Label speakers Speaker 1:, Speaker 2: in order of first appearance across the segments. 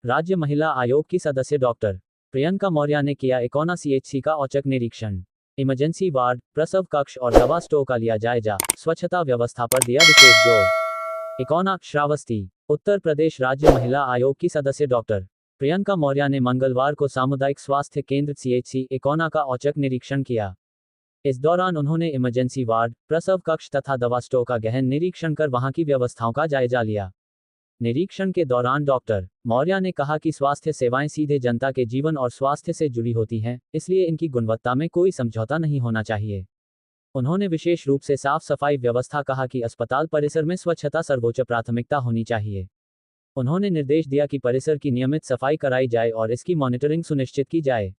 Speaker 1: राज्य महिला आयोग की सदस्य डॉक्टर प्रियंका मौर्य ने किया इकोना सीएचसी का औचक निरीक्षण। इमरजेंसी वार्ड, प्रसव कक्ष और दवा स्टोर का लिया जायजा, स्वच्छता व्यवस्था पर दिया विशेष जोर। इकोना, श्रावस्ती। उत्तर प्रदेश राज्य महिला आयोग की सदस्य डॉक्टर प्रियंका मौर्य ने मंगलवार को सामुदायिक स्वास्थ्य केंद्र सीएचसी इकोना का औचक निरीक्षण किया। इस दौरान उन्होंने इमरजेंसी वार्ड, प्रसव कक्ष तथा दवा स्टोर का गहन निरीक्षण कर वहां की व्यवस्थाओं का जायजा लिया। निरीक्षण के दौरान डॉक्टर मौर्य ने कहा कि स्वास्थ्य सेवाएं सीधे जनता के जीवन और स्वास्थ्य से जुड़ी होती हैं, इसलिए इनकी गुणवत्ता में कोई समझौता नहीं होना चाहिए। उन्होंने विशेष रूप से साफ सफाई व्यवस्था कहा कि अस्पताल परिसर में स्वच्छता सर्वोच्च प्राथमिकता होनी चाहिए। उन्होंने निर्देश दिया कि परिसर की नियमित सफाई कराई जाए और इसकी मॉनिटरिंग सुनिश्चित की जाए।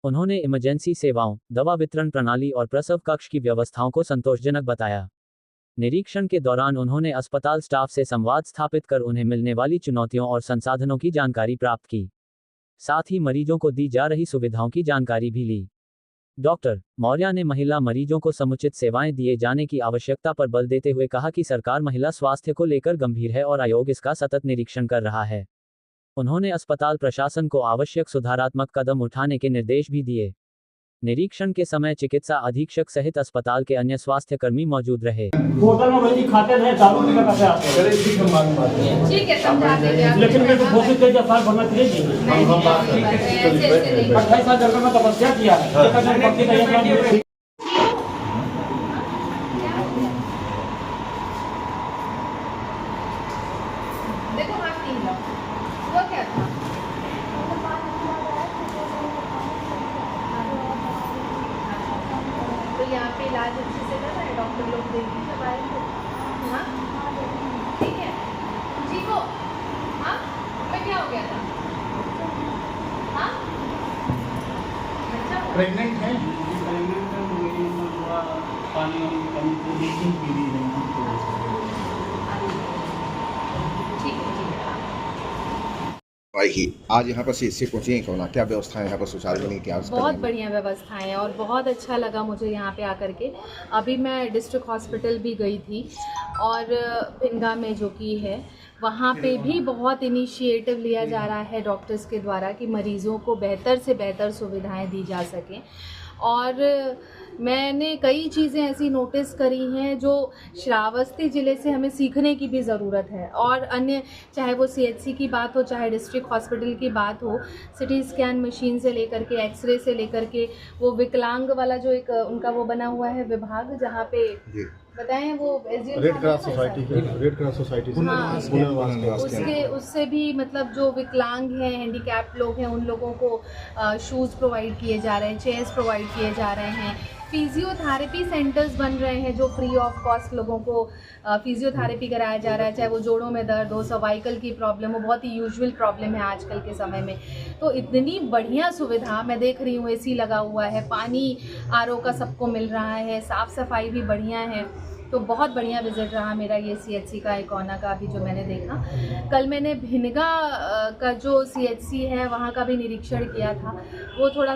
Speaker 1: उन्होंने इमरजेंसी सेवाओं, दवा वितरण प्रणाली और प्रसव कक्ष की व्यवस्थाओं को संतोषजनक बताया। निरीक्षण के दौरान उन्होंने अस्पताल स्टाफ से संवाद स्थापित कर उन्हें मिलने वाली चुनौतियों और संसाधनों की जानकारी प्राप्त की। साथ ही मरीजों को दी जा रही सुविधाओं की जानकारी भी ली। डॉक्टर मौर्य ने महिला मरीजों को समुचित सेवाएं दिए जाने की आवश्यकता पर बल देते हुए कहा कि सरकार महिला स्वास्थ्य को लेकर गंभीर है और आयोग इसका सतत निरीक्षण कर रहा है। उन्होंने अस्पताल प्रशासन को आवश्यक सुधारात्मक कदम उठाने के निर्देश भी दिए। निरीक्षण के समय चिकित्सा अधीक्षक सहित अस्पताल के अन्य स्वास्थ्य कर्मी मौजूद रहे।
Speaker 2: होटल में वही खाते रहे, दारू पीकर कैसे आते हैं? ठीक है, समझा देंगे आप। लेकिन मैं तो घोषित कर दिया साल भर में चले जाएंगे। 28 साल जगह में तपस्या किया है।
Speaker 3: देखो हाथ नहीं लो, वो क्या था? तो यहाँ पे इलाज अच्छे से कर रहे हैं डॉक्टर लोग, देंगे सब आए थे। हाँ ठीक है, ठीक हो? हाँ मैं क्या हो गया था? हाँ अच्छा
Speaker 2: प्रेग्नेंट है, थोड़ा पानी कमी पी रही है।
Speaker 4: आएगी। आज यहाँ पर सीएचसी पहुँची हैं इकोना, क्या व्यवस्थाएं यहाँ पर सुचारू बनी, क्या
Speaker 3: बहुत बढ़िया व्यवस्थाएं हैं और बहुत अच्छा लगा मुझे यहाँ पे आकर के। अभी मैं डिस्ट्रिक्ट हॉस्पिटल भी गई थी और भिनगा में जो कि है वहाँ पे भी बहुत इनिशिएटिव लिया जा रहा है डॉक्टर्स के द्वारा कि मरीज़ों को बेहतर से बेहतर सुविधाएं दी जा सकें। और मैंने कई चीज़ें ऐसी नोटिस करी हैं जो श्रावस्ती ज़िले से हमें सीखने की भी ज़रूरत है। और अन्य, चाहे वो सीएचसी की बात हो, चाहे डिस्ट्रिक्ट हॉस्पिटल की बात हो, सिटी स्कैन मशीन से लेकर के एक्सरे से लेकर के वो विकलांग वाला जो एक उनका वो बना हुआ है विभाग, जहाँ पे बताएं वो
Speaker 5: रेड क्रॉस सोसाइटी
Speaker 3: हाँ, उससे भी मतलब जो विकलांग हैं, हैंडीकैप्ड लोग हैं, उन लोगों को शूज़ प्रोवाइड किए जा रहे हैं, चेयर्स प्रोवाइड किए जा रहे हैं। फिजियोथेरेपी सेंटर्स बन रहे हैं जो फ्री ऑफ कॉस्ट लोगों को फिजियोथेरेपी कराया जा रहा है, चाहे वो जोड़ों में दर्द हो, सर्वाइकल की प्रॉब्लम हो, बहुत ही यूजुअल प्रॉब्लम है आजकल के समय में। तो इतनी बढ़िया सुविधा मैं देख रही हूँ, एसी लगा हुआ है, पानी आरओ का सबको मिल रहा है, साफ़ सफाई भी बढ़िया है। तो बहुत बढ़िया विज़िट रहा मेरा ये सीएचसी का, इकोना का भी जो मैंने देखा। कल मैंने भिनगा का जो सीएचसी है वहाँ का भी निरीक्षण किया था, वो थोड़ा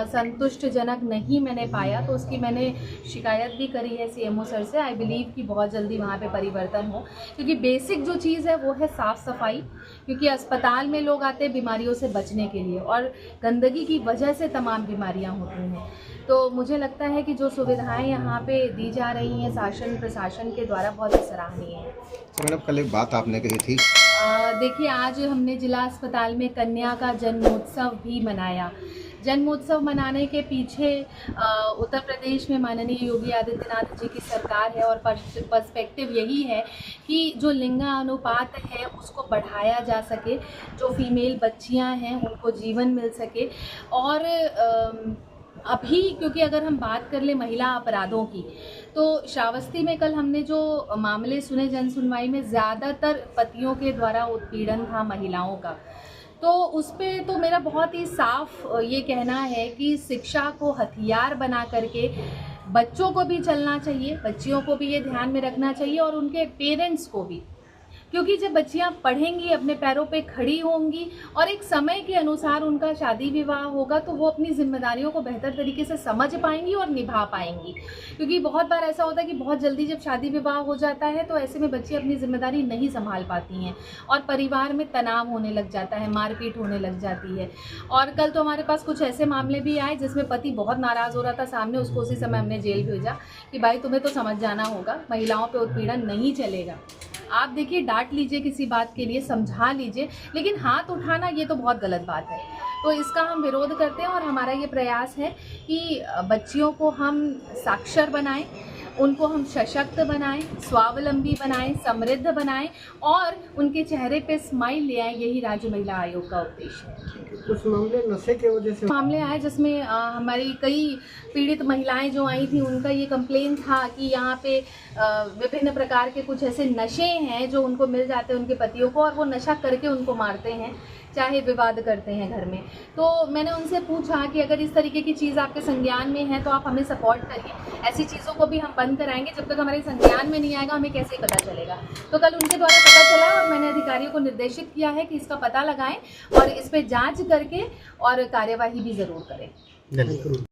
Speaker 3: संतुष्टजनक नहीं मैंने पाया, तो उसकी मैंने शिकायत भी करी है सीएमओ सर से। आई बिलीव कि बहुत जल्दी वहाँ पे परिवर्तन हो, क्योंकि बेसिक जो चीज़ है वो है साफ़ सफाई। क्योंकि अस्पताल में लोग आते हैं बीमारियों से बचने के लिए और गंदगी की वजह से तमाम बीमारियाँ होती हैं। तो मुझे लगता है कि जो सुविधाएं यहाँ पे दी जा रही हैं शासन प्रशासन के द्वारा, बहुत ही सराहनीय है।
Speaker 4: मैडम, कल एक बात आपने कही थी।
Speaker 3: देखिए, आज हमने जिला अस्पताल में कन्या का जन्मोत्सव भी मनाया। जन्मोत्सव मनाने के पीछे उत्तर प्रदेश में माननीय योगी आदित्यनाथ जी की सरकार है और पर्सपेक्टिव यही है कि जो लिंगानुपात है उसको बढ़ाया जा सके, जो फीमेल बच्चियां हैं उनको जीवन मिल सके। और अभी क्योंकि अगर हम बात कर ले महिला अपराधों की, तो श्रावस्ती में कल हमने जो मामले सुने जन सुनवाई में, ज़्यादातर पतियों के द्वारा उत्पीड़न था महिलाओं का। तो उस पर तो मेरा बहुत ही साफ ये कहना है कि शिक्षा को हथियार बना करके बच्चों को भी चलना चाहिए, बच्चियों को भी ये ध्यान में रखना चाहिए और उनके पेरेंट्स को भी, क्योंकि जब बच्चियां पढ़ेंगी, अपने पैरों पे खड़ी होंगी और एक समय के अनुसार उनका शादी विवाह होगा, तो वो अपनी जिम्मेदारियों को बेहतर तरीके से समझ पाएंगी और निभा पाएंगी। क्योंकि बहुत बार ऐसा होता है कि बहुत जल्दी जब शादी विवाह हो जाता है तो ऐसे में बच्ची अपनी जिम्मेदारी नहीं संभाल पाती हैं और परिवार में तनाव होने लग जाता है, मारपीट होने लग जाती है। और कल तो हमारे पास कुछ ऐसे मामले भी आए जिसमें पति बहुत नाराज़ हो रहा था सामने, उसको उसी समय हमने जेल भेजा कि भाई तुम्हें तो समझ जाना होगा, महिलाओं पे उत्पीड़न नहीं चलेगा। आप देखिए, डांट लीजिए किसी बात के लिए, समझा लीजिए, लेकिन हाथ उठाना ये तो बहुत गलत बात है। तो इसका हम विरोध करते हैं और हमारा ये प्रयास है कि बच्चियों को हम साक्षर बनाएं, उनको हम सशक्त बनाएं, स्वावलंबी बनाएं, समृद्ध बनाएं और उनके चेहरे पे स्माइल ले आएं। यही राज्य महिला आयोग का उद्देश्य है।
Speaker 6: कुछ मामले नशे के वजह से
Speaker 3: मामले आए जिसमें हमारी कई पीड़ित महिलाएं जो आई थी, उनका ये कंप्लेन था कि यहाँ पे विभिन्न प्रकार के कुछ ऐसे नशे हैं जो उनको मिल जाते हैं उनके पतियों को, और वो नशा करके उनको मारते हैं, चाहे विवाद करते हैं घर में। तो मैंने उनसे पूछा कि अगर इस तरीके की चीज़ आपके संज्ञान में है तो आप हमें सपोर्ट करिए, ऐसी चीज़ों को भी हम बंद कराएंगे। जब तक हमारे संज्ञान में नहीं आएगा हमें कैसे पता चलेगा। तो कल उनके द्वारा पता चला और मैंने अधिकारियों को निर्देशित किया है कि इसका पता लगाएं और इस पर जांच करके और कार्यवाही भी ज़रूर करें।
Speaker 6: धन्यवाद।